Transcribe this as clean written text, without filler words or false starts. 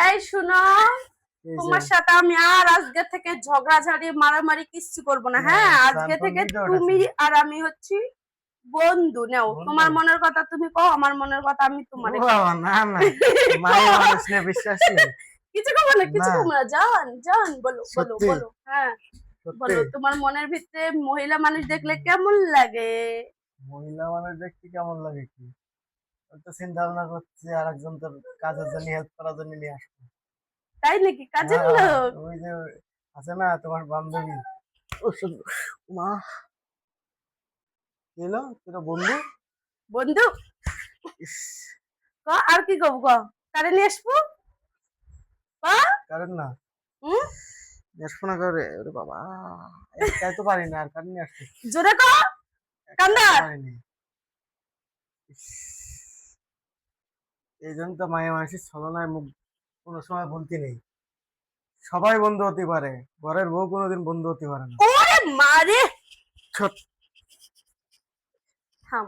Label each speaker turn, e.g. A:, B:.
A: এই শুনো,
B: এই যে
A: তোমার সাথে আমি আর আজকে থেকে ঝগড়াঝাড়ি মারামারি কিচ্ছু করব না। হ্যাঁ, আজকে থেকে তুমি আর আমি হচ্ছি বন্ধু। নাও, তোমার মনের কথা তুমি কও, আমার মনের কথা আমি তোমারে কই।
B: না না, মায়া মানুষ নিয়ে বিশ্বাস নেই।
A: কিছু কব না, কিছু
B: না
A: কব না। জান জান, বলো বলো
B: সত্যি
A: বলো। হ্যাঁ
B: সত্যি,
A: বলো, তোমার মনের ভিতরে মহিলা মানুষ দেখলে কেমন লাগে?
B: মহিলা মানুষ দেখতে কেমন লাগে কি? আমি তো চিন্তা ভাবনা করছি আর একজন তোর কাজের জন্য হেল্প করার জন্য নিয়ে আসবো।
A: তাই নাকি? কাজের
B: হ্যাঁ,
A: লোক?
B: ওই যে আছে না তোমার বান্ধবী, ও মা কি হলো তোর বন্ধু?
A: বন্ধু?
B: ইস,
A: আর কি কব, কারে নিয়ে আসবো?
B: কারেন না,
A: হুম,
B: আসবো না করে ওরে বাবা, একাই তো পারি না, আর কারেন নিয়ে আসতে
A: জোরে কও, কান্দার।
B: পারিনি। এই জন্য তো মায়া মানুষের ছলনায় মুখ কোনো সময় বলতে নেই। সবাই বন্ধু হতে পারে, ঘরের বউ কোনোদিন বন্ধু হতে পারে না।
A: ওরে মারে,
B: সত্যি।
A: থাম।